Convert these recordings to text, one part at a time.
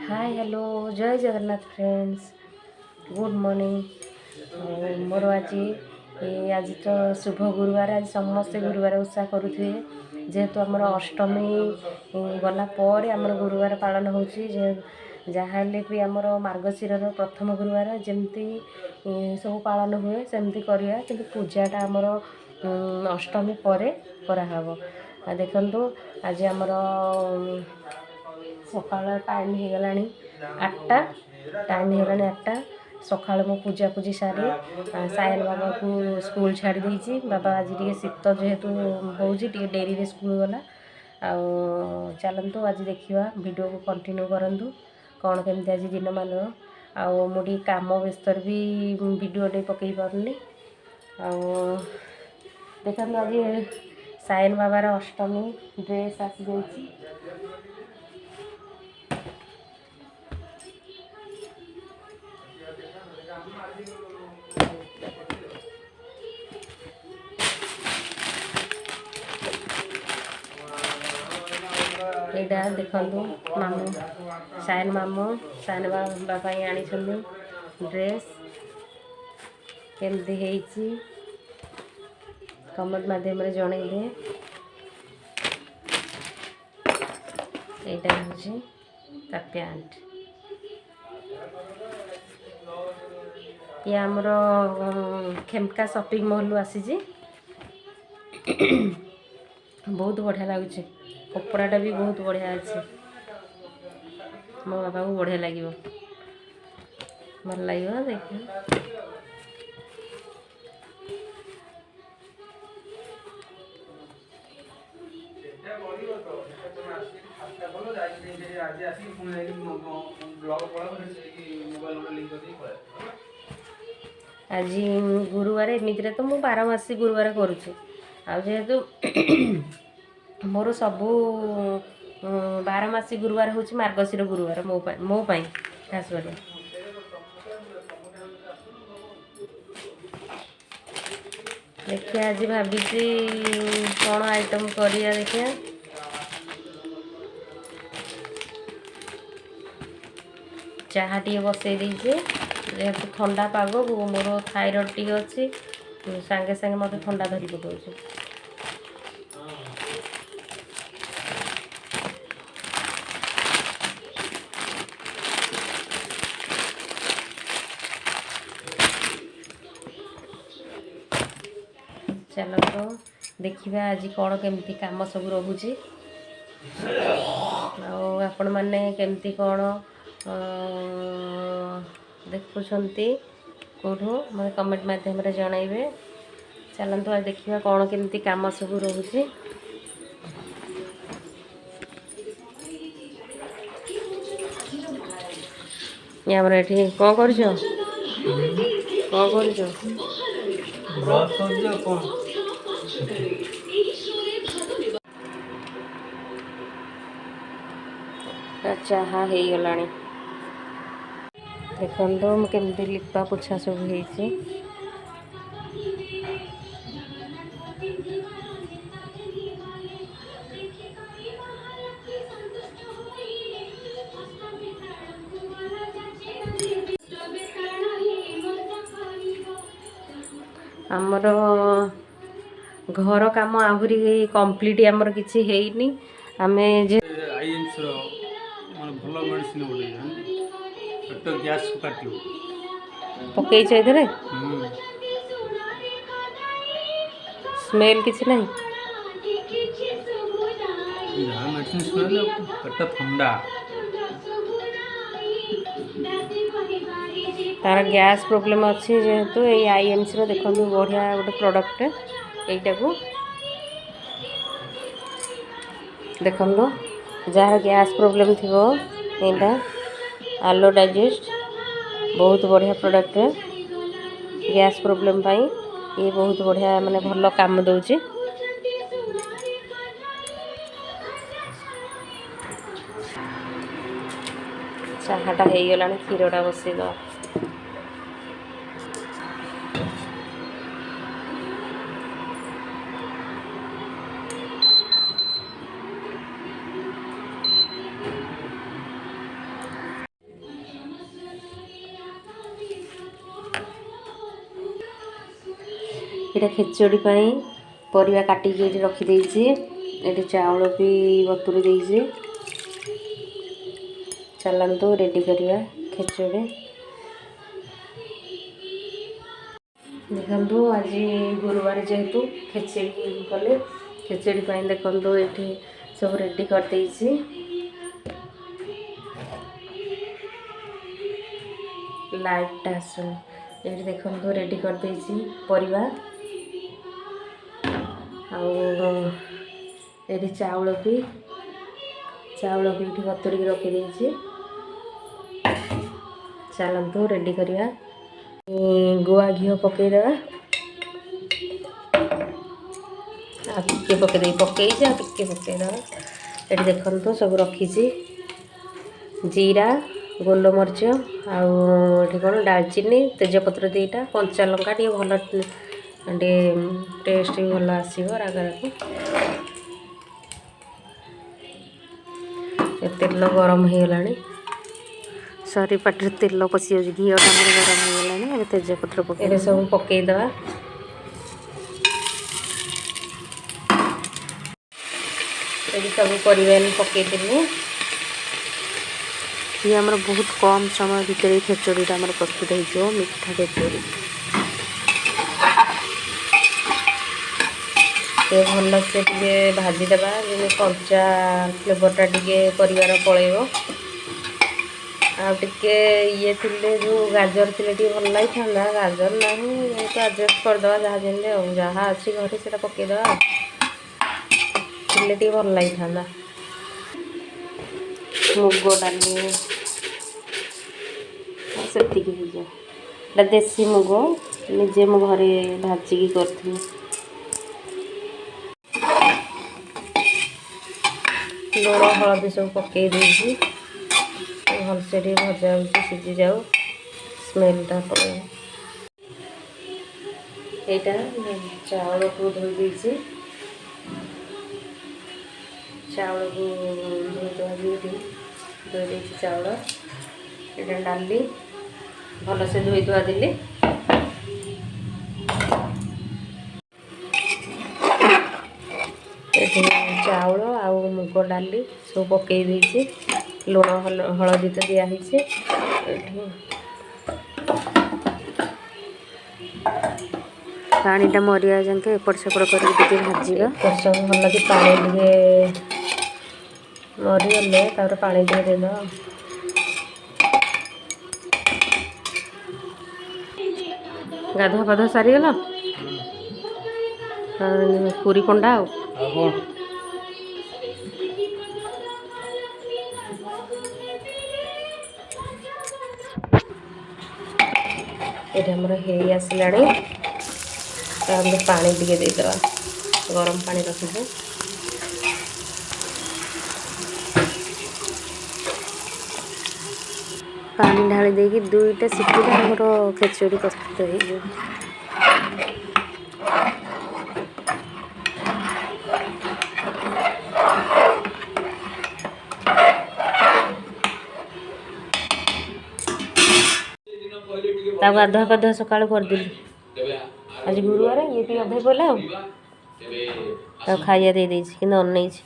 Hi hello जय Jagannath friends good morning मोर आज तो शुभ गुरुवार आज समस्ते गुरुवार उत्साह करुवे जेहेतु आमर अष्टमी गला पर आमर गुरुवार पालन हो जहाँ भी आमर मार्गशीर प्रथम गुरुवार जमती सब पालन हुए सेमती करवा कि पूजाटा आमर अष्टमी पर कराहब देखु आज आमर सकाल टाइम हो गला 8टा टाइम हो गला 8टा सका मो पूजा पूजी सारी सायल बाबा को स्कूल छाड़ी देती बाबा आज टे शीत जेहेतु हो डेरी रे स्कूल गला चलतु आज देखा वीडियो को कंटिन्यू करूँ कौन केमती आज दिन मान मुझे काम व्यस्त भी वीडियो टे पकई पार्नी देखा आज सायन बाबार अष्टमी ड्रेस आसी जाइए यहाँ देखु मामू सायन बाबा आनी ड्रेस केमती है कमेंट माध्यम जनइबे यहाँ हूँ पैंट ये आमर खेमका शॉपिंग मॉल आसी बहुत बढ़िया लगुच कपड़ाटा भी बहुत बढ़िया अच्छे मो बाबा को बढ़िया लगे भल लगे देख आज गुरुवार एमती तो मुझे 12 मासी गुरुवार करुच्छे आहेतु मोर सबू 12 मासी गुरुवार हूँ मार्गशीर गुरुवार मो खास वाले देखिए आज भाभी कौन आइटम करिया देखिए चाहा टी बसई देचे जेहेतु ठंडा पाग मोर थायरॉइड टी अच्छी सांगे सांगे मत ठंडा धरी पकाऊ चलो तो देखिए आज कौन केमती काम सब रोचे आपण मैंने केमती कौन देखुंट कौटू मतलब कमेंट मध्यम जनइबे चलतु आज देखा कौन केमती काम सब रोचे आमर ये कौन कर चाहा हो गला देखो केमती लिपा पोछा सब हो आमर घर काम आहरी कंप्लीट आमर किसी हैनी आमे जे भल मेडिसिन पेट गैस काट पकई इधर स्मेल किसी नहीं मेडिसिन स्मेल पेट ठंडा तार गैस प्रोब्लेम अच्छी जेहेतु ये आईएमसी देखो बढ़िया गोटे प्रोडक्ट यहीटा को देखो जार गैस प्रोब्लेम थी यहाँ आलो डाइजेस्ट बहुत बढ़िया प्रोडक्ट गैस प्रोब्लेम पाई ये बहुत बढ़िया माने भल काम दौची चाहाटा हो गला क्षीरटा बसईद ଏଇଟା ଖେଚୁଡ଼ି ପାଇଁ ପରିବା କାଟିକି ଏଇଠି ରଖିଦେଇଛି। ଏଠି ଚାଉଳ ବି ବତୁରି ଦେଇଛି। ଚାଲନ୍ତୁ ରେଡ଼ି କରିବା ଖେଚୁଡ଼ି। ଦେଖନ୍ତୁ ଆଜି ଗୁରୁବାର ଯେହେତୁ ଖେଚୁଡ଼ି କଲେ, ଖେଚୁଡ଼ି ପାଇଁ ଦେଖନ୍ତୁ ଏଠି ସବୁ ରେଡ଼ି କରିଦେଇଛି। ଲାଇଟ୍ଟା ଆସୁନି। ଏଠି ଦେଖନ୍ତୁ ରେଡ଼ି କରିଦେଇଛି ପରିବା, ଆଉ ଏଠି ଚାଉଳ ବି ଏଠି ବତୁରିକି ରଖିଦେଇଛି। ଚାଲନ୍ତୁ ରେଡ଼ି କରିବା। ଗୁଆ ଘିଅ ପକେଇଦେବା। ଆଉ ଟିକେ ପକେଇଛି ଆଉ ଟିକେ ପକେଇଦେବା। ଏଠି ଦେଖନ୍ତୁ ସବୁ ରଖିଛି, ଜିରା, ଗୋଲମରିଚ, ଆଉ ଏଠି କ'ଣ ଡାଲଚିନି, ତେଜପତ୍ର 2ଟା, କଞ୍ଚା ଲଙ୍କା, ଟିକେ ଭଲ ଟିକେ ଟେଷ୍ଟ ବି ଭଲ ଆସିବ ରାଗ ରାଗ। ତେଲ ଗରମ ହେଇଗଲାଣି। ସରି ପାଟିରେ ତେଲ ପଶି ଯାଉଛି। ଘିଅଟା ଆମର ଗରମ ହେଇଗଲାଣି। ଏବେ ତେଜପତ୍ର ପକେଇବା। ସବୁ ପକେଇଦେବା। ଏଠି ସବୁ ପରିବା ପକେଇଦେଲି। ଇଏ ଆମର ବହୁତ କମ୍ ସମୟ ଭିତରେ ଖେଚୁଡ଼ିଟା ଆମର ପ୍ରସ୍ତୁତ ହେଇଯିବ, ମିଠା ଖେଚୁଡ଼ି। ଭଲସେ ଟିକେ ଭାଜିଦେବା, ଯେମିତି କଞ୍ଚା ଫ୍ଲେଭରଟା ଟିକେ ପରିବାର ପଳେଇବ। ଆଉ ଟିକେ ଇଏ ଥିଲେ, ଯେଉଁ ଗାଜର ଥିଲେ ଟିକେ ଭଲ ଲାଗିଥାନ୍ତା। ଗାଜର ନାହିଁ, ଏଇଟା ଆଡ଼ଜଷ୍ଟ କରିଦେବା ଯାହା ଯେମିତି, ଆଉ ଯାହା ଅଛି ଘରେ ସେଇଟା ପକେଇଦେବା। ଥିଲେ ଟିକେ ଭଲ ଲାଗିଥାନ୍ତା। ମୁଗ ଡାଲି ସେତିକି ହେଇଯାଉ। ଏଇଟା ଦେଶୀ ମୁଗ, ନିଜେ ମୁଁ ଘରେ ଭାଜିକି କରିଥିଲି। ଲୁଣ ହଳଦୀ ସବୁ ପକେଇ ଦେଇଛି। ଭଲସେ ଟିକେ ଭଜା ହେଉଛି, ସିଝିଯାଉ, ସ୍ମେଲ୍ଟା ପଳେଇବ। ଏଇଟା ଚାଉଳକୁ ଧୋଇ ଦେଇଛି। ଚାଉଳକୁ ଧୋଇ ଦେଇଛି ଚାଉଳ। ଏଇଟା ଡାଲି ଭଲସେ ଧୋଇ ଧୁଆ ଦେଲି। ଏଠି ଚାଉଳ ଆଉ ମୁଗ ଡାଲି ସବୁ ପକେଇ ଦେଇଛି। ଲୁଣ ହଳଦୀ ତ ଦିଆହେଇଛି। ଏଠି ପାଣିଟା ମରିବା ଯାକେ ଏପଟ ସେପଟ କରିକି ଟିକେ ଭାଜିବା। ସବୁ ଭଲକି ପାଣି ଟିକେ ମରିଗଲେ ତାପରେ ପାଣି ଟିକେ ଦେଇଦେବା। ଗାଧୁଆ ପାଧୁଆ ସାରିଗଲ? ପୁରୀ ପଣ୍ଡା ଆଉ କ'ଣ? ଏଠି ଆମର ହେଇ ଆସିଲାଣି। ଆମେ ପାଣି ଟିକେ ଦେଇଦେବା, ଗରମ ପାଣି ରଖିଛୁ। ପାଣି ଢାଳି ଦେଇକି 2ଟା ସିଟିରେ ଆମର ଖେଚୁଡ଼ି ପ୍ରସ୍ତୁତ ହେଇଯିବ। ତାକୁ ଗାଧୁଆ ପାଧୁଆ ସକାଳୁ କରିଦେଲି। ଆଜି ଗୁରୁବାର, ଇଏ ବି ଗାଧୋଇ ପଡ଼ିଲା। ଆଉ ତାକୁ ଖାଇବା ଦେଇଦେଇଛି, କିନ୍ତୁ ଅନେଇଛି।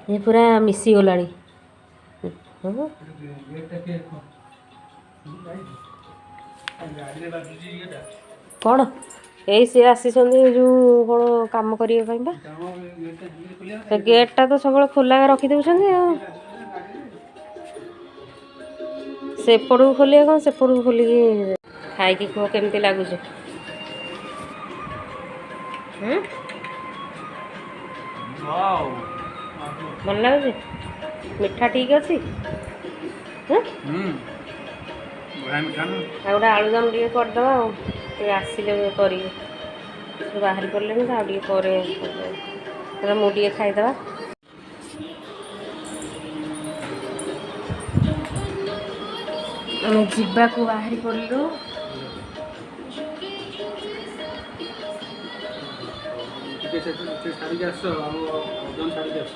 ଇଏ ପୁରା ମିଶିଗଲାଣି। କ'ଣ ଏଇ ସିଏ ଆସିଛନ୍ତି, ଯେଉଁ କ'ଣ କାମ କରିବା ପାଇଁ ବା। ସେ ଗେଟ୍ଟା ତ ସବୁବେଳେ ଖୋଲା ରଖିଦେଉଛନ୍ତି ଆଉ। ସେପଟକୁ ଖୋଲିବା କ'ଣ, ସେପଟକୁ ଖୋଲିକି ଖାଇକି କୁହ କେମିତି ଲାଗୁଛି। ଭଲ ଲାଗୁଛି? ମିଠା ଠିକ୍ ଅଛି? ଆଉ ଗୋଟେ ଆଳୁଦମ୍ ଟିକେ କରିଦେବା। ଆଉ ଟିକେ ଆସିଲେ କରିବି। ସେ ବାହାରି ପଡ଼ିଲେଣି ତ, ଆଉ ଟିକେ ପରେ କରିଦେବା। ମୁଁ ଟିକେ ଖାଇଦେବା। ଆମେ ଯିବାକୁ ବାହାରି ପଡ଼ିଲୁ। ସେ ଛାଡ଼ିକି ଆସ ଆଉ ଓଜନ ଛାଡ଼ିକି ଆସ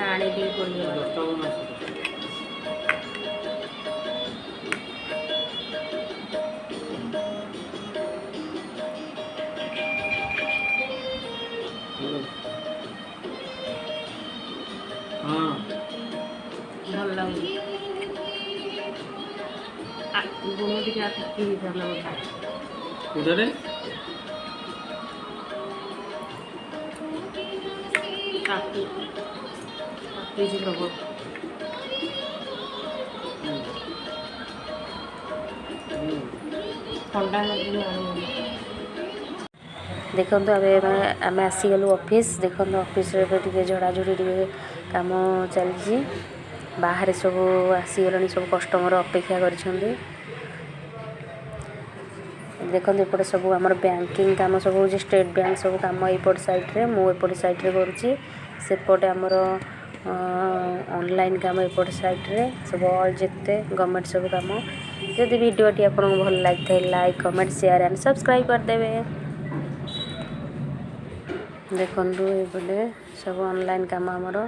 ଆଣି ଟିକେ ପଡ଼ିବ 10ଟା ବେଳକୁ ଆସ ହଁ ଭଲ ଲାଗୁଛି ଗୁଣ ଟିକେ ଆଟିକି ହେଇଥାନ୍ତା ବୋଧେ କୋଉଟାରେ କାଟିଛି ପ୍ରବଳ ଥଣ୍ଡା ନଦିନ ଆଣିବ ଦେଖନ୍ତୁ ଆମେ ଆସିଗଲୁ ଅଫିସ୍ ଦେଖନ୍ତୁ ଅଫିସ୍ରେ ଏବେ ଟିକେ ଝଡ଼ାଝଡ଼ି ଟିକେ କାମ ଚାଲିଛି ବାହାରେ ସବୁ ଆସିଗଲେଣି ସବୁ କଷ୍ଟମର ଅପେକ୍ଷା କରିଛନ୍ତି ଦେଖନ୍ତୁ ଏପଟେ ସବୁ ଆମର ବ୍ୟାଙ୍କିଂ କାମ ସବୁ ହେଉଛି ଷ୍ଟେଟ୍ ବ୍ୟାଙ୍କ ସବୁ କାମ ଏପଟ ସାଇଡ଼୍ରେ ମୁଁ ଏପଟ ସାଇଡ଼୍ରେ କରୁଛି ସେପଟେ ଆମର ଅନଲାଇନ୍ କାମ ଏପଟ ସାଇଡ଼୍ରେ ସବୁ ଅଲ୍ ଯେତେ ଗଭର୍ଣ୍ଣମେଣ୍ଟ ସବୁ କାମ ଯଦି ଭିଡ଼ିଓଟି ଆପଣଙ୍କୁ ଭଲ ଲାଗିଥାଏ like comment share and subscribe କରିଦେବେ ଦେଖନ୍ତୁ ଏପଟେ ସବୁ ଅନଲାଇନ୍ କାମ ଆମର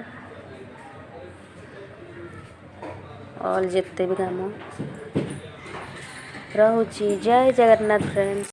ଅଲ୍ ଯେତେ ବି କାମ ରହୁଛି ଜୟ ଜଗନ୍ନାଥ ଫ୍ରେଣ୍ଡସ୍।